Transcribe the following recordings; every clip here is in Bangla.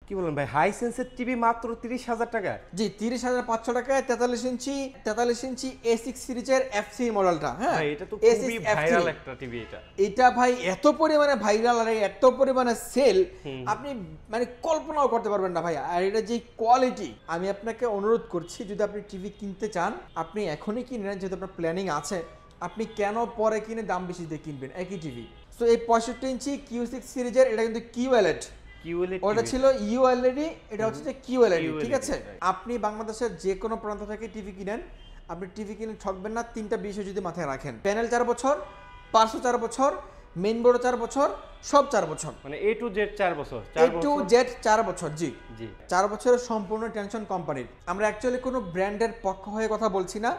কি বলেন ভাই, হাইসেন্সের টিভি মাত্র 30,000 টাকা? জি, 30,500 টাকায় 43 ইঞ্চি A6 সিরিজের FC মডেলটা। হ্যাঁ ভাই এটা তো A6 খুবই F3 ভাইরাল একটা টিভি এটা। এটা ভাই এত পরিমাণে ভাইরাল আর এত পরিমাণে সেল, আপনি মানে কল্পনাও করতে পারবেন না ভাই। আর এটা যে কোয়ালিটি, আমি আপনাকে অনুরোধ করছি যদি আপনি টিভি কিনতে চান আপনি এখনই কিনে, যেহেতু আপনার প্ল্যানিং আছে, আপনি কেন পরে কিনে দাম বেশি দিয়ে কিনবেন একই টিভি। সো এই 65 ইঞ্চি Q6 সিরিজের এটা কিন্তু QLED, ওটা ছিল ULED, এটা হচ্ছে যে QLED, ঠিক আছে। আপনি বাংলাদেশের যে কোনো প্রান্ত থেকে টিভি কিনেন, আপনি টিভি কিনে ঠকবেন না। 3টা বিষয় যদি মাথায় রাখেন, প্যানেল 4 বছর, পার্শ্ব 4 বছর, মেইন বোর্ড 4 বছর, সব 4 বছর, মানে A to Z 4 বছর, A to Z 4 বছর। জি জি, 4 বছরের সম্পূর্ণ টেনশন কোম্পানির। আমরা অ্যাকচুয়ালি কোনো ব্র্যান্ডের পক্ষ হয়ে কথা বলছি না,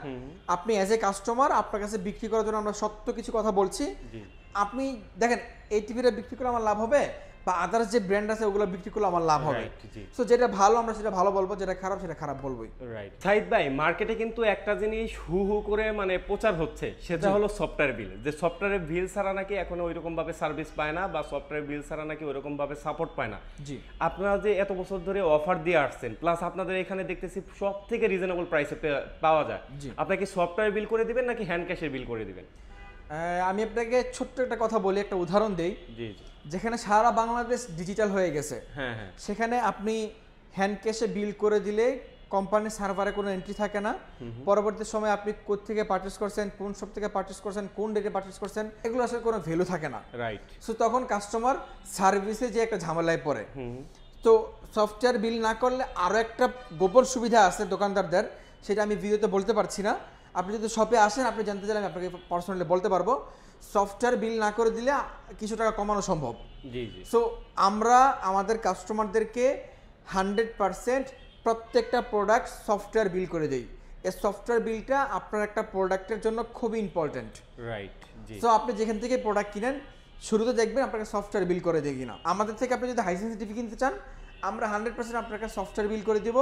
আপনি অ্যাজ এ কাস্টমার আপনার কাছে বিক্রি করার জন্য আমরা সত্য কিছু কথা বলছি। আপনি দেখেন এই টিভিটা বিক্রি করে আমার লাভ হবে, বা আদার্স যে ব্র্যান্ড আছে ওগুলো বিক্রি করলে আমার লাভ হবে। সো যেটা ভালো আমরা সেটা ভালো বলবো, যেটা খারাপ সেটা খারাপ বলবোই। রাইট। সাইদ ভাই, মার্কেটে কিন্তু একটা জিনিস হু হু করে মানে প্রচার হচ্ছে, সেটা হলো সফটওয়্যার বিল। যে সফটওয়্যারের বিল ছাড়া নাকি এখনো ওইরকম ভাবে সার্ভিস পায় না, বা সফটওয়্যার বিল ছাড়া নাকি ওইরকম ভাবে সাপোর্ট পায় না। জি, আপনারা যে এত বছর ধরে অফার দিয়ে আসছেন, প্লাস আপনাদের এখানে দেখতেছি সব থেকে রিজনেবল প্রাইসে পাওয়া যায়, আপনাকে সফটওয়্যার বিল করে দিবেন নাকি হ্যান্ড ক্যাশের বিল করে দিবেন? আমি আপনাকে ছোট্ট একটা কথা বলি, একটা উদাহরণ দেই। জি জি। যেখানে সারা বাংলাদেশ ডিজিটাল হয়ে গেছে, হ্যাঁ হ্যাঁ, সেখানে আপনি হ্যান্ড ক্যাশে বিল করে দিলে কোম্পানির সার্ভারে কোনো এন্ট্রি থাকে না। পরবর্তী সময় আপনি কোত্থেকে পারচেস করছেন, কোন শপ থেকে পারচেস করছেন, কোন ডেটে পারচেস করছেন, এগুলো আসলে কোনো ভ্যালু থাকে না। রাইট। সো তখন কাস্টমার সার্ভিসে যে একটা ঝামেলায় পড়ে। তো সফটওয়্যার বিল না করলে আরও একটা গোপন সুবিধা আছে দোকানদারদের, সেটা আমি ভিডিওতে বলতে পারছি না। আপনি যদি শপে আসেন, আপনি জানতে চাইলে আমি আপনাকে পার্সোনালি বলতে পারবো। সফটওয়্যার বিল না করে দিলে কিছু টাকা কমানো সম্ভব। জি জি। সো আমরা আমাদের কাস্টমারদেরকে 100% প্রত্যেকটা প্রোডাক্ট সফটওয়্যার বিল করে দিই। এই সফটওয়্যার বিলটা আপনার একটা প্রোডাক্টের জন্য খুবই ইম্পর্টেন্ট। রাইট। জি। সো আপনি যেখান থেকে প্রোডাক্ট কিনেন শুরুতে দেখবেন আপনাকে সফটওয়্যার বিল করে দেয় কিনা। আমাদের থেকে আপনি যদি হাইসেন্স টিভি কিনতে চান, আমরা 100% আপনাকে সফটওয়্যার বিল করে দিব,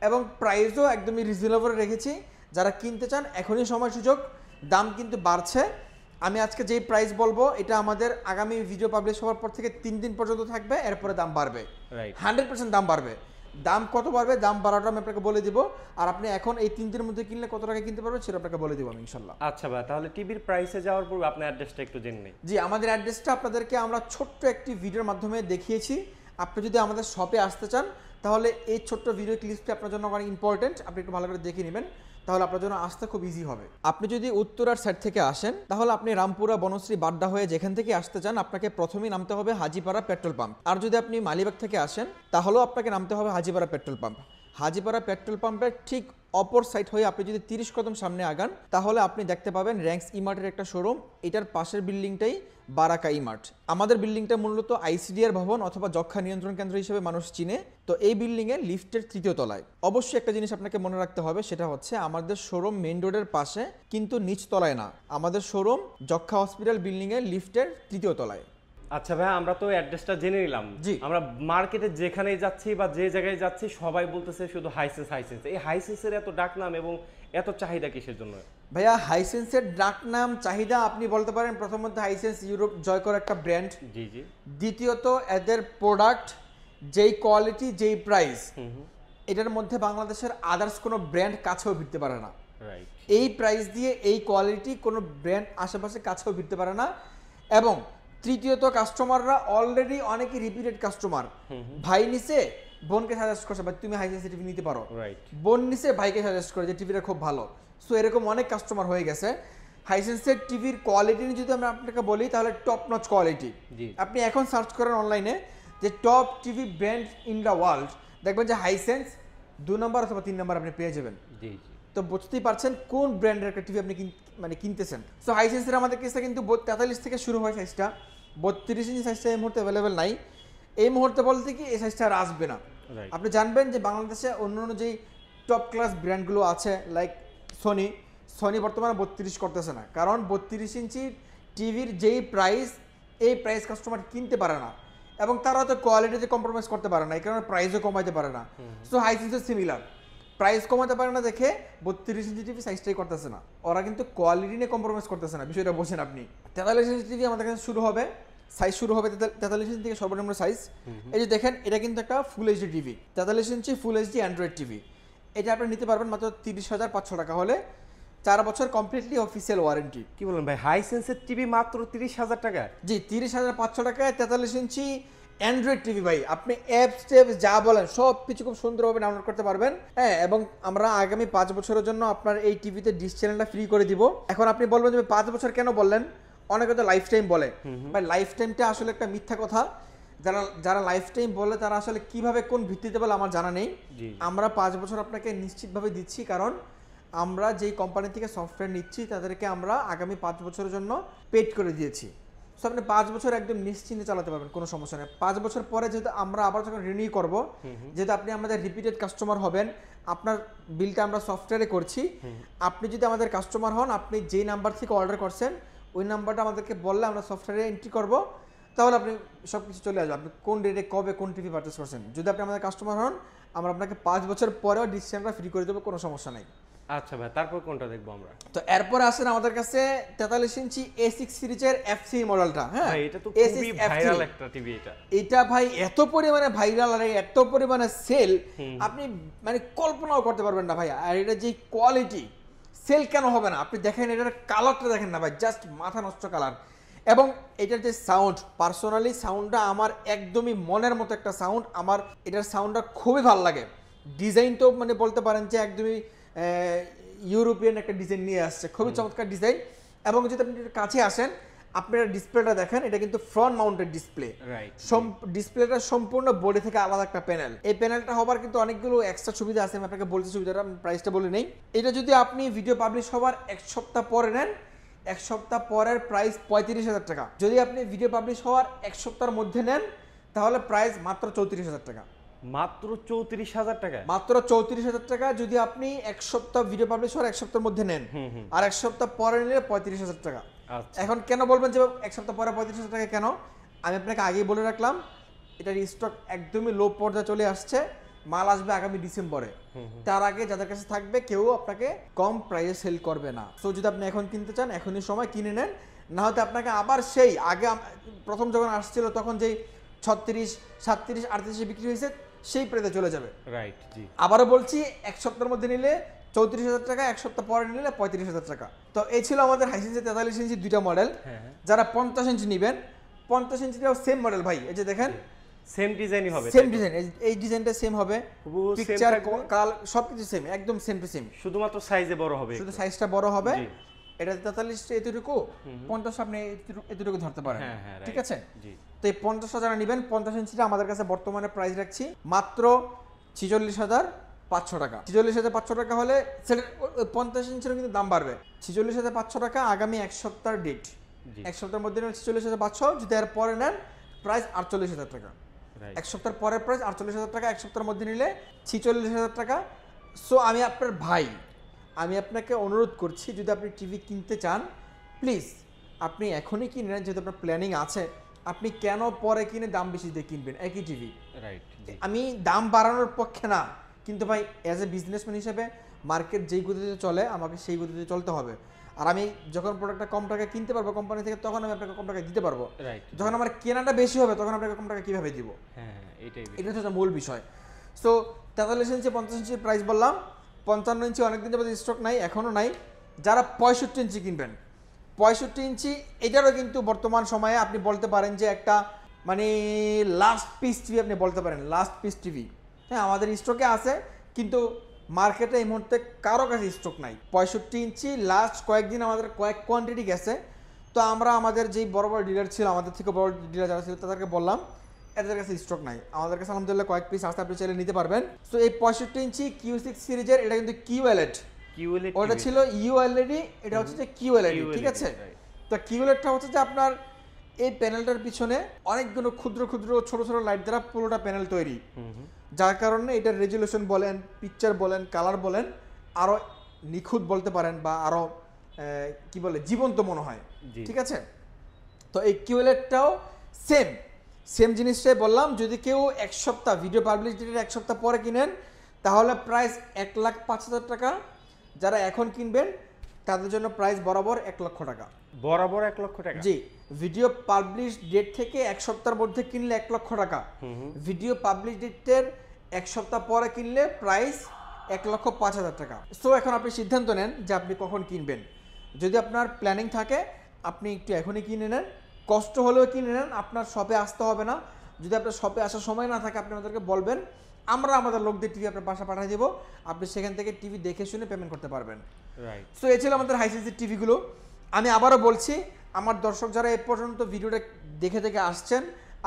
এবং প্রাইসও একদমই রিজনেবল রেখেছি। যারা কিনতে চান এখনই সময় সুযোগ, দাম কিন্তু বাড়ছে। আমি আজকে যেই প্রাইস বলবো এটা আমাদের আগামী ভিডিও পাবলিশ হওয়ার পর থেকে 3 দিন পর্যন্ত থাকবে, এরপরে দাম বাড়বে। 100% দাম বাড়বে। দাম কত বাড়বে, দাম বাড়াটা আমি আপনাকে বলে দিব। আর আপনি এখন এই 3 দিনের মধ্যে কিনলে কত টাকা কিনতে পারবেন সেটা আপনাকে বলে দিব আমি ইনশাল্লাহ। আচ্ছা ভাই, তাহলে টিভির প্রাইসে যাওয়ার পূর্বে আপনার অ্যাড্রেসটা একটু জেনে নিই। জি, আমাদের অ্যাড্রেসটা আপনাদেরকে আমরা ছোট্ট একটি ভিডিওর মাধ্যমে দেখিয়েছি। আপনি যদি আমাদের শপে আসতে চান তাহলে এই ছোট্ট ভিডিও ক্লিপটি আপনার জন্য অনেক ইম্পর্টেন্ট, আপনি একটু ভালো করে দেখে নেবেন, তাহলে আপনার জন্য আসতে খুব ইজি হবে। আপনি যদি উত্তরার সাইড থেকে আসেন তাহলে আপনি রামপুরা, বনশ্রী, বাড্ডা হয়ে যেখান থেকে আসতে চান আপনাকে প্রথমেই নামতে হবে হাজিপাড়া পেট্রোল পাম্প। আর যদি আপনি মালিবাগ থেকে আসেন তাহলেও আপনাকে নামতে হবে Hajipara petrol pump. Hajipara petrol পাম্পের ঠিক অপর সাইড হয়ে আপনি যদি 30 কদম সামনে আগান তাহলে আপনি দেখতে পাবেন র্যাঙ্কস ইমার্টের একটা শোরুম। এটার পাশের বিল্ডিংটাই বারাকা ইমার্ট। আমাদের বিল্ডিংটা মূলত ICDR ভবন অথবা যক্ষ্মা নিয়ন্ত্রণ কেন্দ্র হিসেবে মানুষ চিনে। তো এই বিল্ডিংয়ে লিফটের 3য় তলায়। অবশ্যই একটা জিনিস আপনাকে মনে রাখতে হবে, সেটা হচ্ছে আমাদের শোরুম মেইন রোডের পাশে, কিন্তু নিচ তলায় না। আমাদের শোরুম যক্ষ্মা হসপিটাল বিল্ডিংয়ের লিফটের 3য় তলায়। আচ্ছা ভাই, আমরা তো অ্যাড্রেসটা জেনে নিলাম। জি। আমরা মার্কেটে যেখানেই যাচ্ছি বা যে জায়গায় যাচ্ছি সবাই বলতেছে শুধু হাইসেন্স হাইসেন্স। এই হাইসেন্সের এত ডাক নাম এবং এত চাহিদা কিসের জন্য? ভাইয়া হাইসেন্সের ডাক নাম চাহিদা আপনি বলতে পারেন, প্রথমত হাইসেন্স ইউরোপ জয় করা একটা ব্র্যান্ড। জি জি। দ্বিতীয়ত এদের প্রোডাক্ট যেই কোয়ালিটি যেই প্রাইস, এটার মধ্যে বাংলাদেশের আদার্স কোনো ব্র্যান্ড কাছেও ভিড়তে পারে না। রাইট। এই প্রাইস দিয়ে এই কোয়ালিটি কোনো ব্র্যান্ড আশেপাশে কাছেও ভিড়তে পারে না। এবং তৃতীয়ত কাস্টমাররা অলরেডি অনেকে রিপিটেড কাস্টমার। ভাই নিচে বোনকে সাজেস্ট করছে ভাই তুমি হাইসেন্স টিভি নিতে পারো, বোন নিচে ভাইকে সাজেস্ট করে যে টিভিটা খুব ভালো। সো এরকম অনেক কাস্টমার হয়ে গেছে। হাইসেন্সের টিভির কোয়ালিটি নিয়ে যদি আমরা আপনাকে বলি তাহলে টপ নচ কোয়ালিটি। আপনি এখন সার্চ করেন অনলাইনে যে top TV brand in the world, দেখবেন যে হাইসেন্স 2 নম্বর অথবা 3 নম্বর আপনি পেয়ে যাবেন। জি জি। তো বুঝতেই পারছেন কোন ব্র্যান্ডের একটা টিভি আপনি মানে কিনতেছেন। সো হাইসেন্সের আমাদের কাছে কিন্তু 43 থেকে শুরু হয় সাইজটা। 32 ইঞ্চি সাইজটা এই মুহূর্তে অ্যাভেলেবেল নাই। এই মুহূর্তে বলতে কি এই সাইজটা আর আসবে না। আপনি জানবেন যে বাংলাদেশে অন্য যেই টপ ক্লাস ব্র্যান্ডগুলো আছে লাইক সনি বর্তমানে 32 করতেছে না, কারণ 32 ইঞ্চি টিভির যেই প্রাইস, এই প্রাইস কাস্টমার কিনতে পারে না, এবং তারা তো কোয়ালিটিতে কম্প্রোমাইজ করতে পারে না, এই কারণে প্রাইসও কমাইতে পারে না। সো হাইসেন্সও সিমিলার, প্রাইস কমাতে পারে না দেখে 32 ইঞ্চি টিভি সাইজটাই করতেছে না। ওরা কিন্তু কোয়ালিটি নিয়ে কম্প্রোমাইজ করতেছে না, বিষয়টা বোঝেন আপনি। 43 ইঞ্চি টিভি আমাদের কাছে শুরু হবে সাইজ শুরু হবে 43 ইঞ্চি থেকে সর্বনিম্ন সাইজ। এই যে দেখেন এটা কিন্তু একটা ফুল এইচডি টিভি, 43 ইঞ্চি ফুল এইচডি অ্যান্ড্রয়েড টিভি। এটা আপনি নিতে পারবেন মাত্র 30,500 টাকা হলে, 4 বছর কমপ্লিটলি অফিসিয়াল ওয়ারেন্টি। কি বলেন ভাই, হাইসেন্সের টিভি মাত্র 30,000 টাকা? জি 30,500 টাকায় 43 ইঞ্চি অ্যান্ড্রয়েড টিভি ভাই। আপনি অ্যাপস টেপস যা বলেন সব কিছু খুব সুন্দরভাবে ডাউনলোড করতে পারবেন। হ্যাঁ, এবং আমরা আগামী 5 বছরের জন্য আপনার এই টিভিতে ডিশ চ্যানেলটা ফ্রি করে দিব। এখন আপনি বলবেন যে 5 বছর কেন বললেন, অনেকে তো লাইফ টাইম বলে। ভাই লাইফ টাইমটা আসলে একটা মিথ্যা কথা। যারা লাইফ টাইম বলে তারা আসলে কিভাবে কোন ভিত্তিতে বলে আমার জানা নেই। আমরা 5 বছর আপনাকে নিশ্চিতভাবে দিচ্ছি, কারণ আমরা যেই কোম্পানি থেকে সফটওয়্যার নিচ্ছি তাদেরকে আমরা আগামী 5 বছরের জন্য পেড করে দিয়েছি। সো আপনি 5 বছর একদম নিশ্চিন্তে চালাতে পারবেন, কোনো সমস্যা নেই। 5 বছর পরে যেহেতু আমরা আবার যখন রিনিউ করব, যেহেতু আপনি আমাদের রিপিটেড কাস্টমার হবেন, আপনার বিলটা আমরা সফটওয়্যারে করছি। আপনি যদি আমাদের কাস্টমার হন, আপনি যেই নাম্বার থেকে অর্ডার করছেন ওই নাম্বারটা আমাদেরকে বললে আমরা সফটওয়্যারে এন্ট্রি করব, তাহলে আপনি সব কিছু চলে আসবে। আপনি কোন ডেটে কবে কোন টিভি পারচেস করছেন, যদি আপনি আমাদের কাস্টমার হন, আমরা আপনাকে 5 বছর পরেও ডিসকাউন্টটা ফ্রি করে দেবো, কোনো সমস্যা নেই। আচ্ছা ভাই, তারপর কোনটা দেখবো আমরা? তো এরপরে আসেন আমাদের কাছে 43 ইঞ্চি A6 সিরিজের FC মডেলটা। হ্যাঁ, এটা তো খুবই ভাইরাল একটা টিভি। এটা ভাই এত পরিমাণে ভাইরাল আর এত পরিমাণে সেল, আপনি মানে কল্পনাও করতে পারবেন না ভাই। আর এটা যে কোয়ালিটি, সেল কেন হবে না? আপনি দেখেন এটার কালারটা দেখেন না ভাই, জাস্ট মাথা নষ্ট কালার। এবং এটার যে সাউন্ড, পার্সোনালি সাউন্ডটা আমার একদমই মনের মতো একটা সাউন্ড। আমার এটার সাউন্ডটা খুবই ভালো লাগে। ডিজাইন তো মানে বলতে পারেন যে একদমই ইউরোপিয়ান একটা ডিজাইন নিয়ে আসছে, খুবই চমৎকার ডিজাইন। এবং যদি আপনি কাছে আসেন, আপনারা ডিসপ্লেটা দেখেন, এটা কিন্তু ফ্রন্ট মাউন্টেড ডিসপ্লে। ডিসপ্লেটা সম্পূর্ণ বডি থেকে আলাদা একটা প্যানেল। এই প্যানেলটা হবার কিন্তু অনেকগুলো এক্সট্রা সুবিধা আছে, আমি আপনাকে বলছি সুবিধাটা, প্রাইসটা বলে নেই। এটা যদি আপনি ভিডিও পাবলিশ হওয়ার 1 সপ্তাহ পরে নেন, 1 সপ্তাহ পরের প্রাইস 35,000 টাকা। যদি আপনি ভিডিও পাবলিশ হওয়ার 1 সপ্তাহের মধ্যে নেন, তাহলে প্রাইস মাত্র 34,000 টাকা। মাত্র 34,000 টাকা? মাত্র 34,000 টাকা যদি আপনি 1 সপ্তাহ ভিডিও পাবলিশ হওয়ার 1 সপ্তাহের মধ্যে নেন, আর 1 সপ্তাহ পরে নিলে 35,000 টাকা। এখন কেন বলবেন যে 1 সপ্তাহ পরে 35,000 টাকা কেন, আমি আপনাকে আগেই বলে রাখলাম, এটার স্টক একদমই লো পর্যায়ে চলে আসছে। মাল আসবে আগামী ডিসেম্বরে। তার আগে যাদের কাছে থাকবে কেউ আপনাকে কম প্রাইসে সেল করবে না। সো যদি আপনি এখন কিনতে চান, এখনই সময় কিনে নেন, না হয়তো আপনাকে আবার সেই আগে প্রথম যখন আসছিল তখন যেই 36, 37, 38 বিক্রি হয়েছে সেই প্রাইসে চলে যাবে। রাইট, জি। আবারও বলছি, 1 সপ্তাহের মধ্যে নিলে 34,000 টাকা, 1 সপ্তাহ পরে নিলে 35,000 টাকা। তো এই ছিল আমাদের হাইসেন্সের 43 ইঞ্চি দুইটা মডেল। যারা 50 ইঞ্চি নেবেন, 50 ইঞ্চিটাও সেম মডেল ভাই। এই যে দেখেন, সেম ডিজাইনই হবে, সেম ডিজাইন, এই ডিজাইনটা সেম হবে, পিকচার কাল সবকিছু সেম, একদম সেম টু সেম। শুধুমাত্র সাইজে বড় হবে, শুধু সাইজটা বড় হবে। এটা 43 এতটুকু, 50 আপনি এতটুকু ধরতে পারেন, ঠিক আছে? তো এই 50 যারা নেবেন, 50 ইঞ্চিটা আমাদের কাছে বর্তমানে প্রাইস রাখছি মাত্র 46,500 টাকা। 46,500 টাকা হলে 50 ইঞ্চিরও কিন্তু দাম বাড়বে। 46,500 টাকা আগামী 1 সপ্তাহের ডেট। 1 সপ্তাহের মধ্যে নেন 46,500, যদি এর পরে নেন প্রাইস 48,000 টাকা। 1 সপ্তাহের পরের প্রাইস 48,000 টাকা, 1 সপ্তাহের মধ্যে নিলে 46,000 টাকা। সো আমি আপনার ভাই, আমি আপনাকে অনুরোধ করছি, যদি আপনি টিভি কিনতে চান, প্লিজ আপনি এখনই কিনে নেন, যেহেতু আপনার প্ল্যানিং আছে। আপনি কেন পরে কিনে দাম বেশি দিয়ে কিনবেন একই টিভি? আমি দাম বাড়ানোর পক্ষে না, কিন্তু ভাই অ্যাজ এ বিজনেসম্যান হিসেবে মার্কেট যেই গতিতে চলে আমাকে সেই গতিতে চলতে হবে। আর আমি যখন প্রোডাক্টটা কম টাকায় কিনতে পারবো কোম্পানি থেকে, তখন আমি আপনাকে কম টাকায় দিতে পারবো। যখন আমার কেনাটা বেশি হবে, তখন আপনাকে কম টাকা কিভাবে দিব? এটা হচ্ছে মূল বিষয়। সো 43 ইঞ্চি 50 ইঞ্চির প্রাইস বললাম। 55 ইঞ্চি অনেকদিন যাবত স্টক নাই, এখনও নাই। যারা 65 ইঞ্চি কিনবেন, 65 ইঞ্চি এটারও কিন্তু বর্তমান সময়ে আপনি বলতে পারেন যে একটা মানে লাস্ট পিস টিভি, আপনি বলতে পারেন লাস্ট পিস টিভি। হ্যাঁ, আমাদের স্টকে আছে, কিন্তু মার্কেটে এই মুহূর্তে কারো কাছে স্টক নাই। 65 ইঞ্চি লাস্ট কয়েকদিন আমাদের কয়েক কোয়ান্টিটি গেছে। তো আমরা আমাদের যেই বড় বড় ডিলার ছিল, আমাদের থেকে বড় ডিলার যারা ছিল তাদেরকে বললাম এদের কাছে স্টক নাই। আমাদের কাছে আলহামদুলিল্লাহ কয়েক পিস আসতে আপনি চাইলে নিতে পারবেন। সো এই 65 ইঞ্চি Q6 সিরিজের, এটা কিন্তু QLED, ওটা ছিল ULED, এটা হচ্ছে যে QLED, ঠিক আছে? তো QLEDটা হচ্ছে যে আপনার এই প্যানেলটার পিছনে অনেকগুলো ক্ষুদ্র ক্ষুদ্র ছোট ছোট লাইট দ্বারা পুরোটা প্যানেল তৈরি, যার কারণে এটার রেজুলেশন বলেন, পিকচার বলেন, কালার বলেন, আরো নিখুঁত বলতে পারেন, বা আরো কি বলে জীবন্ত মনে হয়, ঠিক আছে? তো এই QLEDটাও সেম জিনিসটাই বললাম। যদি কেউ 1 সপ্তাহ ভিডিও পাবলিশ ডেটের 1 সপ্তাহ পরে কিনেন, তাহলে প্রাইস 1,05,000 টাকা। যারা এখন কিনবেন তাদের জন্য প্রাইস বরাবর 1 লক্ষ টাকা। বরাবর 1 লক্ষ টাকা? জি, ভিডিও পাবলিশ ডেট থেকে 1 সপ্তাহের মধ্যে কিনলে 1 লক্ষ টাকা, ভিডিও পাবলিশ ডেটের 1 সপ্তাহ পরে কিনলে প্রাইস 1,05,000 টাকা। সো এখন আপনি সিদ্ধান্ত নেন যে আপনি কখন কিনবেন। যদি আপনার প্ল্যানিং থাকে আপনি একটু এখনই কিনে নেন, কষ্ট হলেও কিনে নেন, আপনার শপে আসতে হবে না। যদি আপনার শপে আসার সময় না থাকে আপনি আমাদেরকে বলবেন, আমরা আমাদের লোকদের টিভি আপনার বাসা পাঠিয়ে দেবো, আপনি সেখান থেকে টিভি দেখে শুনে পেমেন্ট করতে পারবেন। রাইট। সো এই ছিল আমাদের হাইসেন্সের টিভিগুলো। আমি আবারও বলছি, আমার দর্শক যারা এ পর্যন্ত ভিডিওটা দেখে দেখে আসছেন,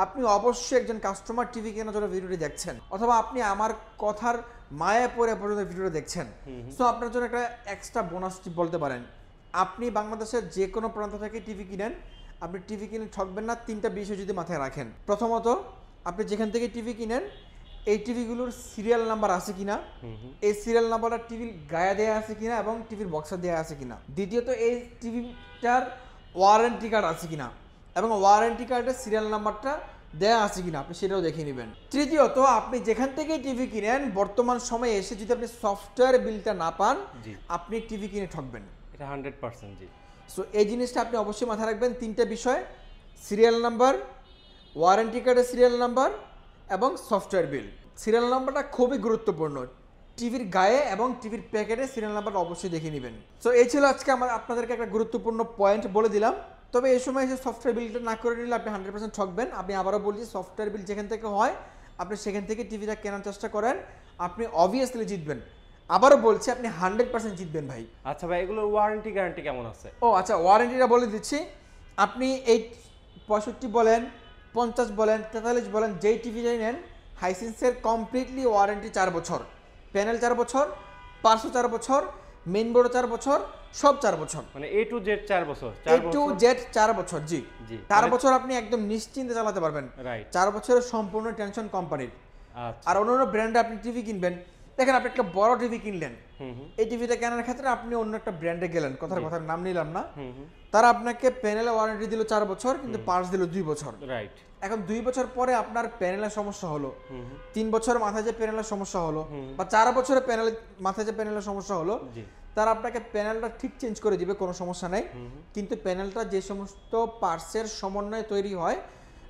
আপনি অবশ্যই একজন কাস্টমার টিভি কেনার জন্য ভিডিওটি দেখছেন, অথবা আপনি আমার কথার মায়া পড়ে পর্যন্ত ভিডিওটা দেখছেন। সো আপনার জন্য একটা এক্সট্রা বোনাস টিপ বলতে পারেন। আপনি বাংলাদেশের যে কোনো প্রান্ত থেকে টিভি কিনেন, আপনি টিভি কিনে ঠকবেন না 3টা বিষয় যদি মাথায় রাখেন। প্রথমত, আপনি যেখান থেকে টিভি কিনেন এই টিভিগুলোর সিরিয়াল নাম্বার আছে কিনা, এই সিরিয়াল নাম্বারটা টিভির গায়ে দেওয়া আছে কিনা এবং টিভির বক্সে দেওয়া আছে কিনা। দ্বিতীয়ত, এই টিভিটার ওয়ারেন্টি কার্ড আছে কিনা এবং ওয়ারেন্টি কার্ডের সিরিয়াল নাম্বারটা দেওয়া আছে কিনা, আপনি সেটাও দেখে নেবেন। তৃতীয়ত, আপনি যেখান থেকে টিভি কিনেন বর্তমান সময়ে এসে যদি আপনি সফটওয়্যার বিলটা না পান, আপনি টিভি কিনে ঠকবেন। এটা 100%। জি। সো এই জিনিসটা আপনি অবশ্যই মাথায় রাখবেন। 3টা বিষয়: সিরিয়াল নাম্বার, ওয়ারেন্টি কার্ডের সিরিয়াল নাম্বার এবং সফটওয়্যার বিল। সিরিয়াল নাম্বারটা খুবই গুরুত্বপূর্ণ, টিভির গায়ে এবং টিভির প্যাকেটে সিরিয়াল নাম্বারটা অবশ্যই দেখে নেবেন। সো এই ছিল আজকে আপনাদেরকে একটা গুরুত্বপূর্ণ পয়েন্ট বলে দিলাম। তবে এই সময় এসে সফটওয়্যার বিলটা না করে নিলে আপনি 100% ঠকবেন। আমি আবারও বলছি, সফটওয়্যার বিল যেখান থেকে হয় আপনি সেখান থেকে টিভিটা কেনার চেষ্টা করেন, আপনি অবভিয়াসলি জিতবেন। আবারও বলছি, আপনি 100% জিতবেন ভাই। আচ্ছা ভাই, এগুলোর ওয়ারেন্টি গ্যারান্টি কেমন আছে? ও আচ্ছা, ওয়ারেন্টিটা বলে দিচ্ছি। আপনি এই 65 বলেন, 50 বলেন, 43 বলেন, যেই টিভিটাই নেন, হাইসেন্সের কমপ্লিটলি ওয়ারেন্টি 4 বছর, প্যানেল 4 বছর, পার্শ্ব 4 বছর, মেইন বোর্ড 4 বছর, সব 4 বছর, মানে A to Z 4 বছর। A to Z 4 বছর। জি, 4 বছর আপনি একদম নিশ্চিন্তে চালাতে পারবেন। রাইট। 4 বছরের সম্পূর্ণ টেনশন কোম্পানির। আচ্ছা। আর অন্য ব্র্যান্ডে আপনি টিভি কিনবেন, দেখেন আপনি একটা বড় টিভি কিনলেন, এই টিভিটা কেনার ক্ষেত্রে আপনি অন্য একটা ব্র্যান্ডে গেলেন, কথার নাম নিলাম না, তারা আপনাকে প্যানেলে ওয়ারেন্টি দিল 4 বছর, কিন্তু পার্টস দিল 2 বছর। রাইট। এখন 2 বছর পরে আপনার প্যানেলের সমস্যা হলো, 3 বছর মাথায় যে প্যানেলের সমস্যা হলো, বা 4 বছরের মাথায় যে প্যানেলের সমস্যা হলো, তারা আপনাকে প্যানেলটা ঠিক চেঞ্জ করে দিবে, কোনো সমস্যা নেই। কিন্তু প্যানেলটা যে সমস্ত পার্টসের সমন্বয়ে তৈরি হয়,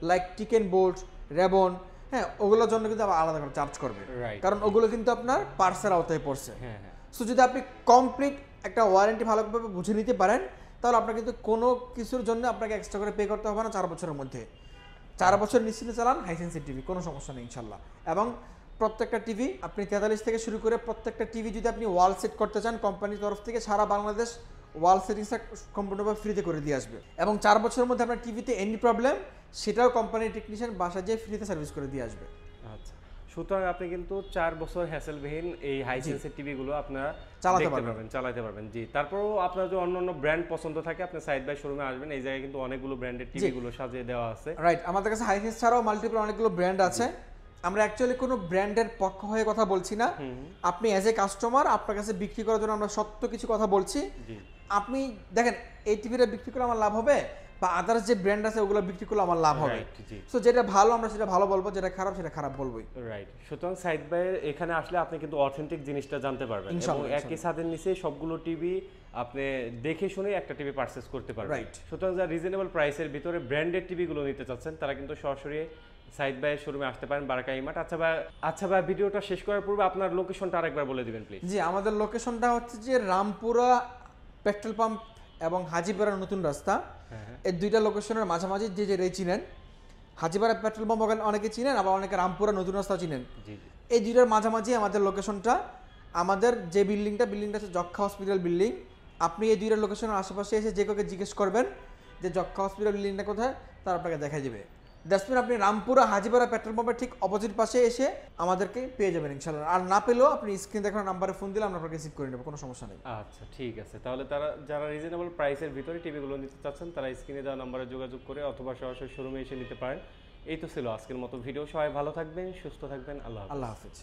লাইক টিকেন বোল্ট, রেবন, হ্যাঁ, ওগুলোর জন্য কিন্তু আবার আলাদা করে চার্জ করবে, কারণ ওগুলো কিন্তু আপনার পার্টসের আওতায় পড়ছে। সো যদি আপনি কমপ্লিট একটা ওয়ারেন্টি ভালোভাবে বুঝে নিতে পারেন, তাহলে আপনার কিন্তু কোনো কিছুর জন্য আপনাকে এক্সট্রা করে পে করতে হবে না 4 বছরের মধ্যে। 4 বছর নিশ্চিন্তে চালান হাইসেন্সের টিভি, কোনো সমস্যা নেই ইনশাল্লাহ। এবং প্রত্যেকটা টিভি আপনি 43 থেকে শুরু করে প্রত্যেকটা টিভি যদি আপনি ওয়াল সেট করতে চান, কোম্পানির তরফ থেকে সারা বাংলাদেশ ওয়াল সেটিংসটা সম্পূর্ণভাবে ফ্রিতে করে দিয়ে আসবে। এবং 4 বছরের মধ্যে আপনার টিভিতে এনি প্রবলেম, সেটাও কোম্পানির টেকনিশিয়ান বাসা যেয়ে ফ্রিতে সার্ভিস করে দিয়ে আসবে। আচ্ছা, সুতরাং আপনি কিন্তু 4 বছর হ্যাসেলবিহীন এই হাইসেন্সের টিভিগুলো আপনারা চালাতে পারবেন। জি। তারপরেও আপনার যদি অন্য ব্র্যান্ড পছন্দ থাকে, আপনি সাইড বাই শোরুমে আসবেন, এই জায়গায় কিন্তু অনেকগুলো ব্র্যান্ডের টিভিগুলো সাজিয়ে দেওয়া আছে। রাইট, আমাদের কাছে হাইসেন্স ছাড়াও মাল্টিপল অনেকগুলো ব্র্যান্ড আছে। আমরা অ্যাকচুয়ালি কোনো ব্র্যান্ডের পক্ষ হয়ে কথা বলছি না, আপনি অ্যাজ এ কাস্টমার আপনার কাছে বিক্রি করার জন্য আমরা সত্য কিছু কথা বলছি। আপনি দেখেন, এই টিভিটা বিক্রি করে আমার লাভ হবে, বা আদার্স যে ব্র্যান্ড আছে ওগুলো বিক্রি করলে আমার লাভ হবে। সো যেটা ভালো আমরা সেটা ভালো বলবো, যেটা খারাপ সেটা খারাপ বলবোই। রাইট। সুতরাং সাইড বাই এখানে আসলে আপনি কিন্তু অথেন্টিক জিনিসটা জানতে পারবেন, এবং একই ছাদের নিচে সবগুলো টিভি আপনি দেখে শুনে একটা টিভি পারচেজ করতে পারবেন। রাইট। সুতরাং যারা রিজনেবল প্রাইসের ভিতরে ব্র্যান্ডেড টিভিগুলো নিতে চাচ্ছেন, তারা কিন্তু সরাসরি সাইড বাই শোরুমে আসতে পারেন, বারাকা ইমার্ট। আচ্ছা ভাই, ভিডিওটা শেষ করার পূর্বে আপনার লোকেশনটা আরেকবার বলে দিবেন প্লিজ। জি, আমাদের লোকেশনটা হচ্ছে যে রামপুরা পেট্রোল পাম্প এবং হাজিপাড়া নতুন রাস্তা, এই দুইটা লোকেশনের মাঝামাঝি যে চিনেন। হাজিপাড়া পেট্রোল পাম্প অনেকে চিনেন, আবার অনেকে রামপুরা নতুন রাস্তা চিনেন। এই দুইটার মাঝামাঝি আমাদের লোকেশনটা। আমাদের যে বিল্ডিংটা হচ্ছে যক্ষা হসপিটাল বিল্ডিং। আপনি এই দুইটার লোকেশনের আশেপাশে এসে যে কাউকে জিজ্ঞেস করবেন যে যক্ষা হসপিটাল বিল্ডিংটা কোথায়, তার আপনাকে দেখা যাবে। দ্যাটস আপনি রামপুরা হাজিপাড়া পেট্রোল পাম্পের ঠিক অপোজিট পাশে এসে আমাদেরকে পেয়ে যাবেন ইনশাআল্লাহ। আর না পেলেও আপনি স্ক্রিন দেখানো নাম্বারে ফোন দিলে আমরা আপনাকে রিসিভ করে নেব, কোনো সমস্যা নেই। আচ্ছা, ঠিক আছে। তাহলে যারা রিজনেবল প্রাইসের ভিতরে টিভিগুলো নিতে চাচ্ছেন, তারা স্ক্রিনে দেওয়া নাম্বারে যোগাযোগ করে অথবা সরাসরি শোরুমে এসে নিতে পারেন। এই তো ছিল আজকের মতো ভিডিও। সবাই ভালো থাকবেন, সুস্থ থাকবেন। আল্লাহ হাফেজ।